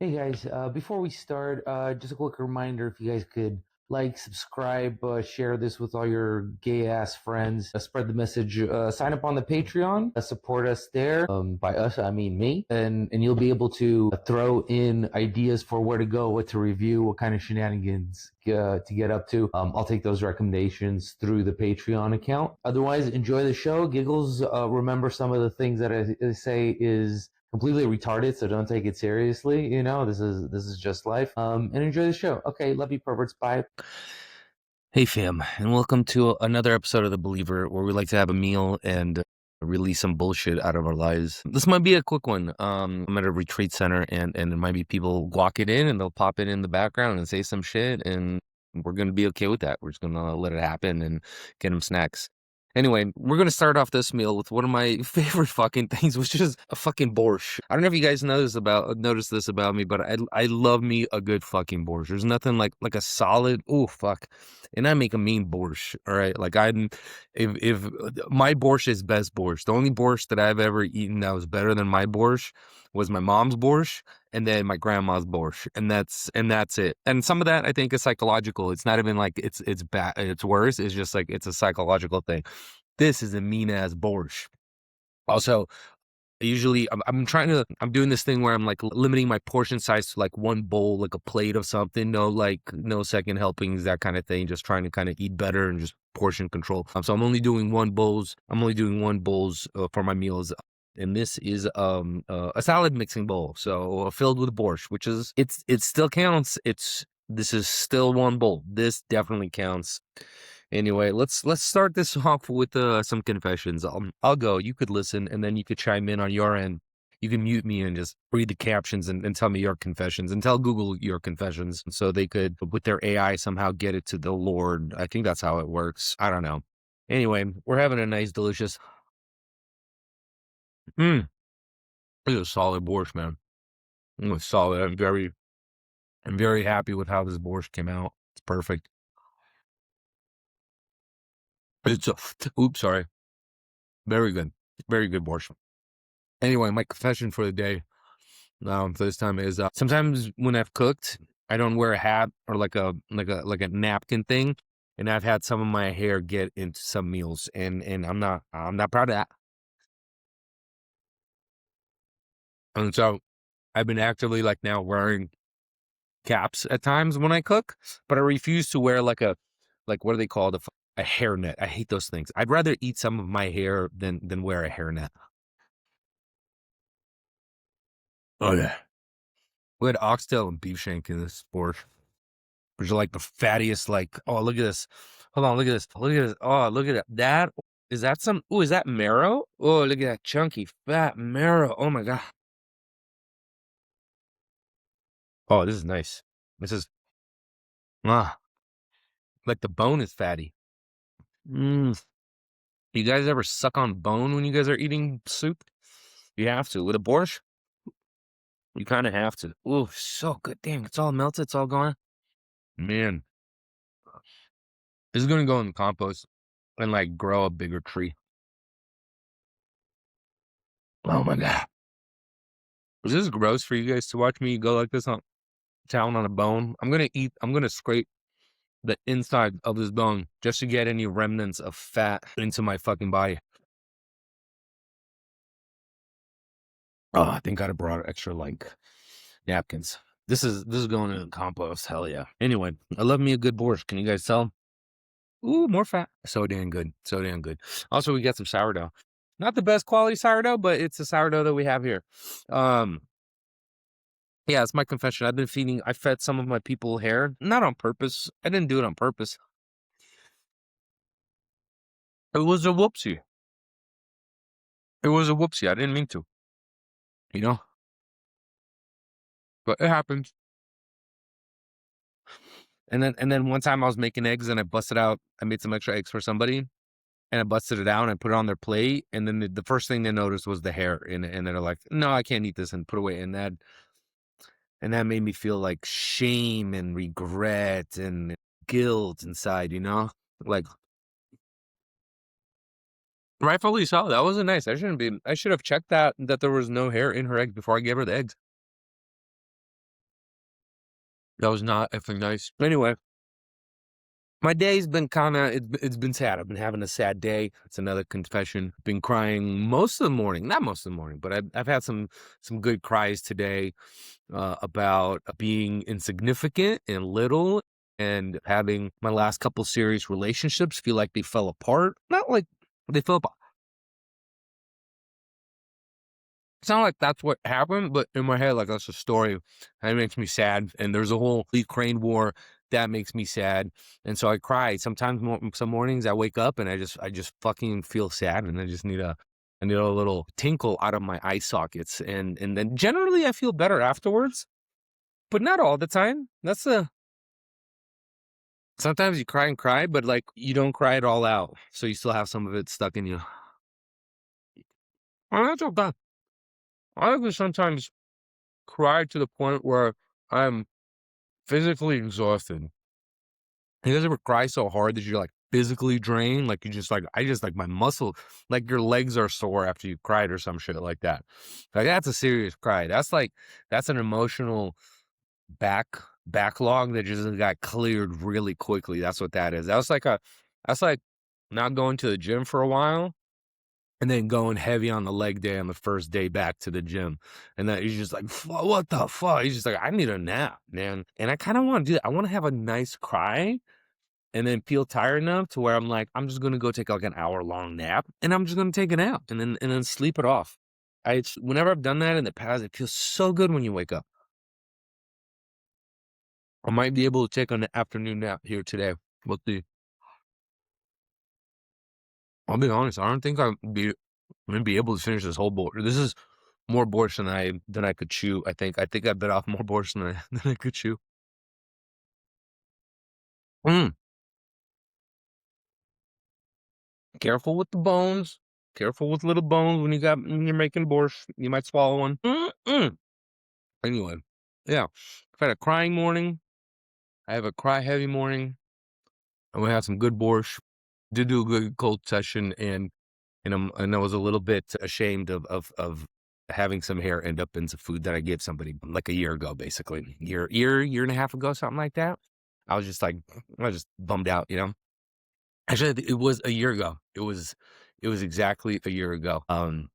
Hey guys, before we start, just a quick reminder if you guys could like, subscribe, share this with all your gay ass friends, spread the message, sign up on the Patreon, support us there. By us, I mean me, and you'll be able to throw in ideas for where to go, what to review, what kind of shenanigans to get up to. I'll take those recommendations through the Patreon account. Otherwise, enjoy the show. Giggles, remember some of the things that I say is completely retarded, so don't take it seriously. This is just life. And enjoy the show. Okay, love you, perverts. Bye. Hey fam, and welcome to another episode of The Believer, where we like to have a meal and release some bullshit out of our lives. This might be a quick one. I'm at a retreat center, and it might be people walking in, and they'll pop it in the background and say some shit, and we're gonna be okay with that. We're just gonna let it happen and get them snacks. Anyway, we're gonna start off this meal with one of my favorite fucking things, which is a fucking borscht. I don't know if you guys notice this about me, but I love me a good fucking borscht. There's nothing like a solid. Oh fuck. And I make a mean borscht, all right? Like if my borscht is best borscht. The only borscht that I've ever eaten that was better than my borscht was my mom's borscht and then my grandma's borscht, and that's it. And some of that I think is psychological. It's not even like it's bad, it's worse. It's just like it's a psychological thing. This is a mean ass borscht. Also, usually I'm doing this thing where I'm like limiting my portion size to like one bowl, like a plate of something, no second helpings, that kind of thing, just trying to kind of eat better and just portion control. So I'm only doing one bowls for my meals. And this is a salad mixing bowl, so filled with borscht, which is it still counts. This is still one bowl. This definitely counts. Anyway, let's start this off with some confessions. I'll go. You could listen, and then you could chime in on your end. You can mute me and just read the captions and tell me your confessions, and tell Google your confessions so they could, with their AI, somehow get it to the Lord. I think that's how it works. I don't know. Anyway, we're having a nice, delicious. Mmm, it's a solid borscht, man. It's solid. I'm very happy with how this borscht came out. It's perfect. It's a, oops, sorry. Very good. Very good borscht. Anyway, my confession for the day, for this time is sometimes when I've cooked, I don't wear a hat or like a napkin thing, and I've had some of my hair get into some meals, and I'm not proud of that. And so I've been actively like now wearing caps at times when I cook, but I refuse to wear like what do they call a hairnet? I hate those things. I'd rather eat some of my hair than wear a hairnet. Oh yeah, we had oxtail and beef shank in this sport. Which are like the fattiest, like, oh, look at this. Hold on, look at this. Look at this. Oh, look at that. Is that some, oh, is that marrow? Oh, look at that chunky, fat marrow. Oh my God. Oh, this is nice. This is, ah, like the bone is fatty. Mm. You guys ever suck on bone when you guys are eating soup? You have to. With a borscht, you kind of have to. Oh, so good. Damn, it's all melted. It's all gone. Man, this is going to go in the compost and like grow a bigger tree. Oh my God. Is this gross for you guys to watch me go like this on down on a bone? I'm gonna scrape the inside of this bone just to get any remnants of fat into my fucking body. Oh, I think I'd have brought extra like napkins. This is going in the compost. Hell yeah. Anyway, I love me a good borscht. Can you guys tell? Ooh, more fat. So damn good. So damn good. Also, we got some sourdough. Not the best quality sourdough, but it's the sourdough that we have here. Um, Yeah, it's my confession. I fed some of my people hair, not on purpose. I didn't do it on purpose. It was a whoopsie. It was a whoopsie. I didn't mean to, you know, but it happened. And then one time I was making eggs and I busted out. I made some extra eggs for somebody, and I busted it out and put it on their plate. And then the first thing they noticed was the hair in it, and they're like, "No, I can't eat this," and put away. And that made me feel like shame and regret and guilt inside, like. Rightfully so. That wasn't nice. I should have checked that there was no hair in her eggs before I gave her the eggs. That was not effing nice. Anyway, my day's been it's been sad. I've been having a sad day. It's another confession. Been crying most of the morning, not most of the morning, but I've had some good cries today about being insignificant and little, and having my last couple serious relationships feel like they fell apart. Not like they fell apart. It's not like that's what happened, but in my head, like that's a story. That makes me sad. And there's a whole Ukraine war that makes me sad, and so I cry. Sometimes, some mornings I wake up and I just fucking feel sad, and I need a little tinkle out of my eye sockets, and then generally I feel better afterwards, but not all the time. That's a Sometimes you cry and cry, but like you don't cry it all out, so you still have some of it stuck in you. And that's okay. I can sometimes cry to the point where I'm physically exhausted. You guys ever cry so hard that you're like physically drained? Like you just like I just like my muscle, like your legs are sore after you cried or some shit like that. Like that's a serious cry. That's an emotional back backlog that just got cleared really quickly. That's what that is. That's like not going to the gym for a while and then going heavy on the leg day on the first day back to the gym. And that he's just like, what the fuck? He's just like, I need a nap, man. And I kind of want to do that. I want to have a nice cry and then feel tired enough to where I'm like, I'm just gonna go take like an hour-long nap, and I'm just gonna take a nap and then sleep it off. Whenever I've done that in the past, it feels so good when you wake up. I might be able to take an afternoon nap here today. We'll see. I'll be honest, I don't think I'm gonna be able to finish this whole board. This is more borscht than I could chew. I think I bit off more borscht than I than I could chew. Mm. Careful with the bones. Careful with little bones when you're making borscht. You might swallow one. Mm-mm. Anyway, yeah. I've had a crying morning. I have a cry heavy morning. And we had some good borscht. Did do a good cold session, and I was a little bit ashamed of having some hair end up in some food that I gave somebody like a year ago, basically. Year and a half ago, something like that. I was just like I was just bummed out, you know. Actually, it was a year ago. It was exactly a year ago. And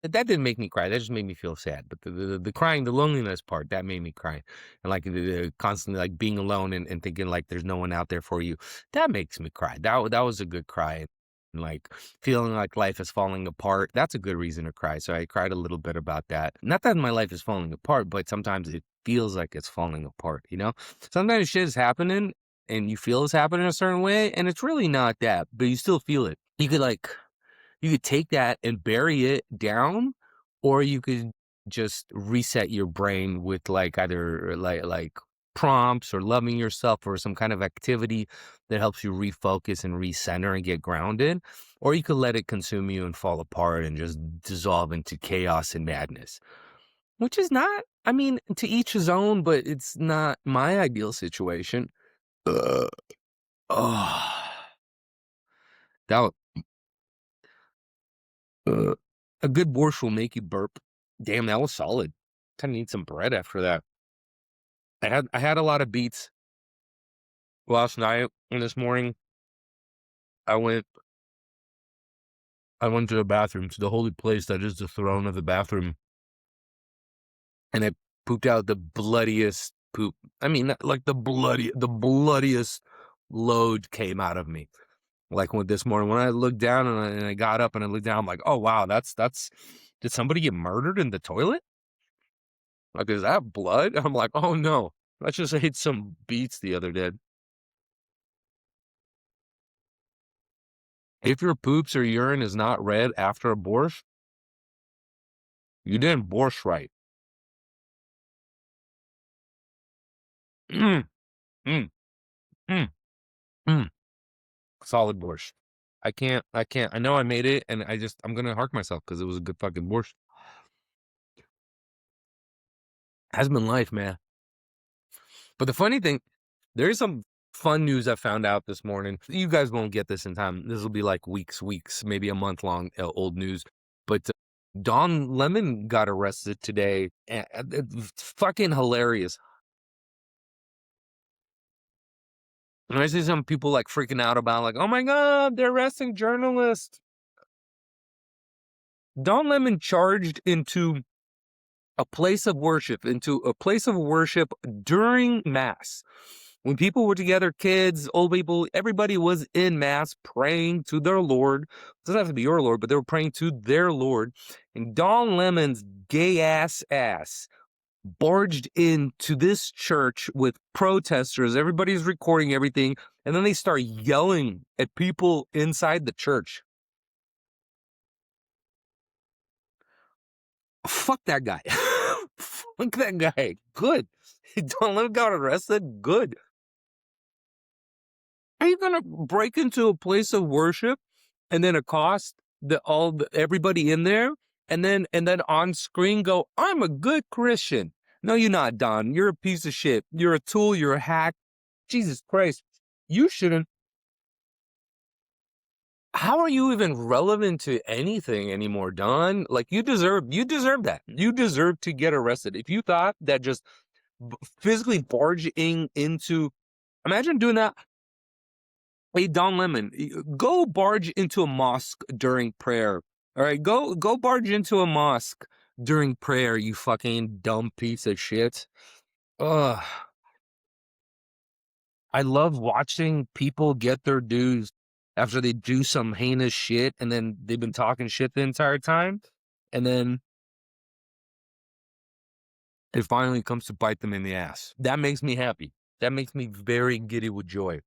that didn't make me cry. That just made me feel sad. But the crying, the loneliness part, that made me cry. And like the constantly like being alone and thinking like there's no one out there for you, that makes me cry. That was a good cry. And like feeling like life is falling apart, that's a good reason to cry. So I cried a little bit about that. Not that my life is falling apart, but sometimes it feels like it's falling apart, you know? Sometimes shit is happening and you feel it's happening a certain way, and it's really not that, but you still feel it. You could take that and bury it down, or you could just reset your brain with like either like prompts or loving yourself or some kind of activity that helps you refocus and recenter and get grounded, or you could let it consume you and fall apart and just dissolve into chaos and madness, which is not, I mean, to each his own, but it's not my ideal situation. Uh, oh, that a good borscht will make you burp. Damn, that was solid. Kind of need some bread after that. I had a lot of beets last night, and this morning I went I went to the bathroom, to the holy place that is the throne of the bathroom, and I pooped out the bloodiest poop. I mean, like the bloodiest load came out of me. Like with this morning, when I looked down and I got up and I looked down, I'm like, oh wow, that's. Did somebody get murdered in the toilet? Like, is that blood? I'm like, oh no, I just ate some beets the other day. If your poops or urine is not red after a borscht, you didn't borscht right. Mm, mm, mm, mm. Solid borscht. I know I made it, and I'm gonna hark myself because it was a good fucking borscht. Has been life, man. But the funny thing, there's some fun news I found out this morning. You guys won't get this in time. This will be like weeks, maybe a month long old news. But Don Lemon got arrested today. It's fucking hilarious. And I see some people like freaking out about like, oh my God, they're arresting journalists. Don Lemon charged into a place of worship, during Mass. When people were together, kids, old people, everybody was in Mass praying to their Lord. It doesn't have to be your Lord, but they were praying to their Lord. And Don Lemon's gay ass barged into this church with protesters. Everybody's recording everything. And then they start yelling at people inside the church. Fuck that guy. Fuck that guy. Good. Don Lemon got arrested. Good. Are you gonna break into a place of worship and then accost everybody in there and then on screen go, I'm a good Christian? No, you're not, Don. You're a piece of shit. You're a tool. You're a hack. Jesus Christ. You shouldn't. How are you even relevant to anything anymore, Don? Like you deserve that. You deserve to get arrested. If you thought that just physically barging into, imagine doing that. Hey, Don Lemon, go barge into a mosque during prayer. All right, go barge into a mosque during prayer, you fucking dumb piece of shit. Ugh. I love watching people get their dues after they do some heinous shit and then they've been talking shit the entire time. And then it finally comes to bite them in the ass. That makes me happy. That makes me very giddy with joy.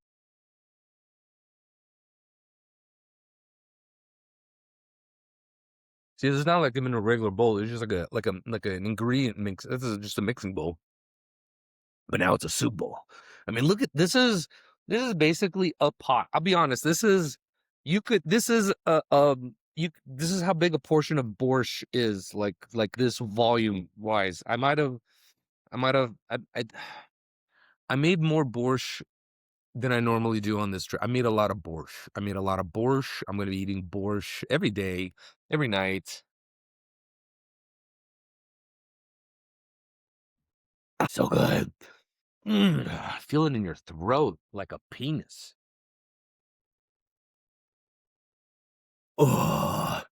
See, it's not like I'm in a regular bowl. It's just like an ingredient mix. This is just a mixing bowl. But now it's a soup bowl. I mean, look at this is basically a pot. I'll be honest. This is this is how big a portion of borscht is, like this volume wise. I made more borscht than I normally do on this trip. I made a lot of borscht. I'm going to be eating borscht every day, every night. So good. Feel it in your throat like a penis. Oh,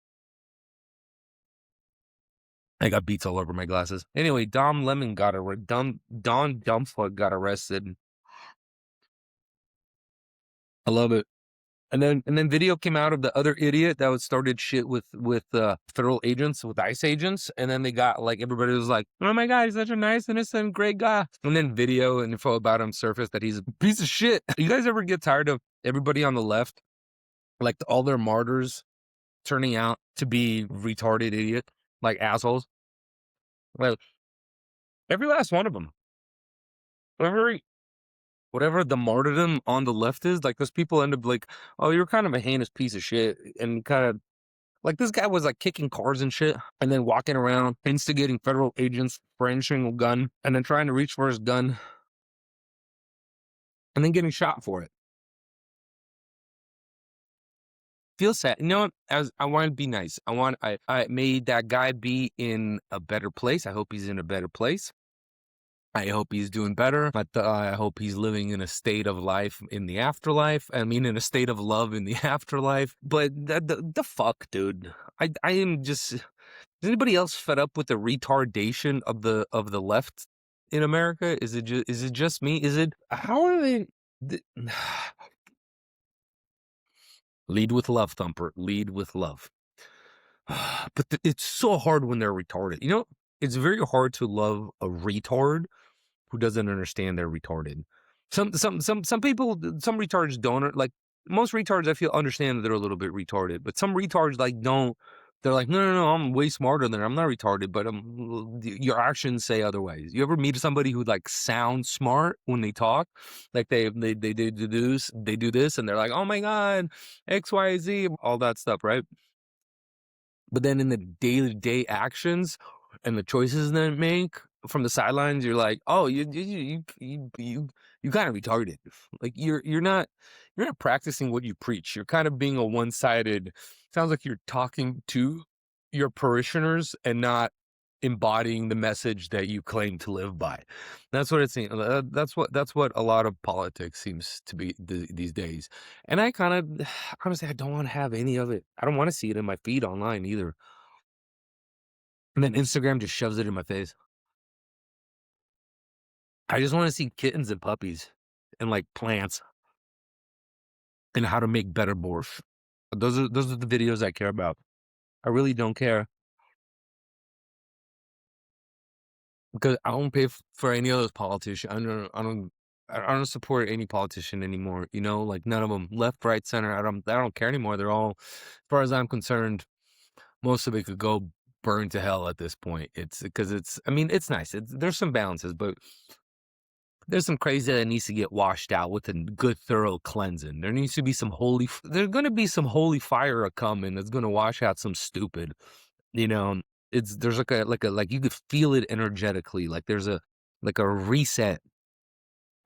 I got beats all over my glasses. Anyway, Don Dumpfoot got arrested. I love it. And then video came out of the other idiot that was started shit with federal agents, with ICE agents, and then they got like everybody was like, "Oh my God, he's such a nice, innocent, great guy." And then video and info about him surfaced that he's a piece of shit. You guys ever get tired of everybody on the left, like all their martyrs, turning out to be retarded idiot, like assholes? Like every last one of them. Whatever the martyrdom on the left is, like those people end up like, oh, you're kind of a heinous piece of shit, and kind of like this guy was like kicking cars and shit, and then walking around instigating federal agents, brandishing a gun, and then trying to reach for his gun, and then getting shot for it. Feels sad. You know what? I want to be nice. I made that guy be in a better place. I hope he's in a better place. I hope he's doing better. I hope he's living in a state of life in the afterlife. I mean, in a state of love in the afterlife. But the fuck, dude. I am just. Is anybody else fed up with the retardation of the left in America? Is it just me? Is it? How are they? Lead with love, Thumper. Lead with love. But it's so hard when they're retarded. You know, it's very hard to love a retard who doesn't understand they're retarded. Some people, some retards don't, like most retards I feel understand that they're a little bit retarded, but some retards like don't. They're like, no, I'm way smarter than her. I'm not retarded, but your actions say otherwise. You ever meet somebody who like sounds smart when they talk? Like they do this, and they're like, oh my God, XYZ, all that stuff, right? But then in the day-to-day actions and the choices they make from the sidelines, you're like, oh, you kind of retarded. Like you're not practicing what you preach. You're kind of being a one-sided. Sounds like you're talking to your parishioners and not embodying the message that you claim to live by. That's what it seems. That's what a lot of politics seems to be these days. And I kind of honestly, I don't want to have any of it. I don't want to see it in my feed online either. And then Instagram just shoves it in my face. I just want to see kittens and puppies and like plants and how to make better borscht. Those are the videos I care about. I really don't care because I don't pay for any of those politicians. I don't support any politician anymore. You know, like none of them, left, right, center. I don't care anymore. They're all, as far as I'm concerned, most of it could go burn to hell at this point. It's because it's. I mean, it's nice. There's some balances, but there's some crazy that needs to get washed out with a good, thorough cleansing. There needs to be some there's going to be some holy fire a coming that's going to wash out some stupid. You know, there's like you could feel it energetically. Like there's like a reset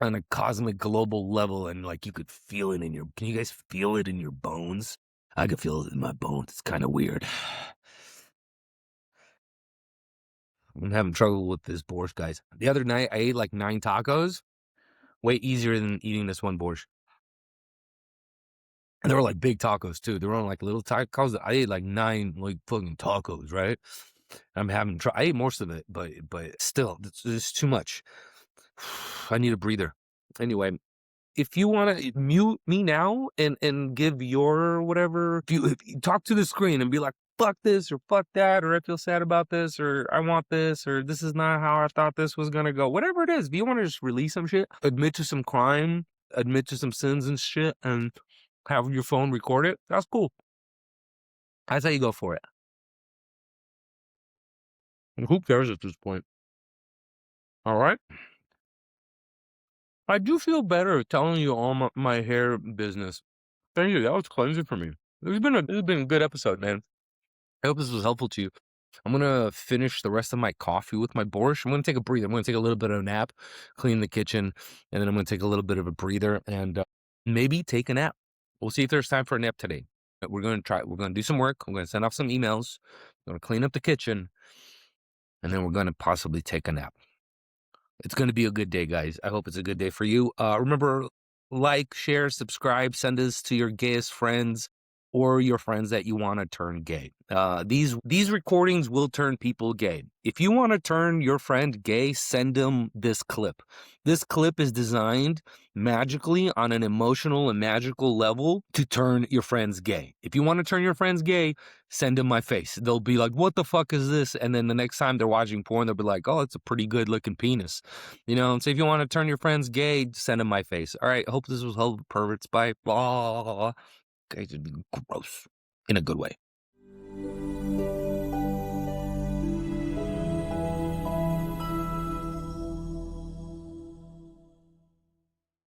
on a cosmic global level, and like you could feel it in your. Can you guys feel it in your bones? I could feel it in my bones. It's kind of weird. I'm having trouble with this borscht, guys. The other night I ate like 9 tacos. Way easier than eating this one borscht. And they were like big tacos too. They were on like little tacos. I ate like 9 like fucking tacos, right? I'm having trouble. I ate most of it, but still, it's too much. I need a breather. Anyway, if you want to mute me now and give your whatever, if you talk to the screen and be like, fuck this or fuck that, or I feel sad about this, or I want this, or this is not how I thought this was gonna go. Whatever it is, if you want to just release some shit, admit to some crime, admit to some sins and shit, and have your phone record it, that's cool. That's how you go for it. And who cares at this point? All right. I do feel better telling you all my hair business. Thank you. That was cleansing for me. This has been a good episode, man. I hope this was helpful to you. I'm gonna finish the rest of my coffee with my borscht. I'm gonna take a breather. I'm gonna take a little bit of a nap, clean the kitchen, and then I'm gonna take a little bit of a breather and maybe take a nap. We'll see if there's time for a nap today. But we're gonna try. We're gonna do some work. We're gonna send off some emails. We're gonna clean up the kitchen, and then we're gonna possibly take a nap. It's going to be a good day, guys. I hope it's a good day for you. Remember, like, share, subscribe, send this to your gayest friends or your friends that you want to turn gay. These recordings will turn people gay. If you want to turn your friend gay, send them this clip. This clip is designed magically on an emotional and magical level to turn your friends gay. If you want to turn your friends gay, send them my face. They'll be like, what the fuck is this? And then the next time they're watching porn, they'll be like, oh, it's a pretty good looking penis. You know, and so if you want to turn your friends gay, send them my face. All right, hope this was helpful. Perverts. Bye. Blah. Guys, gross in a good way.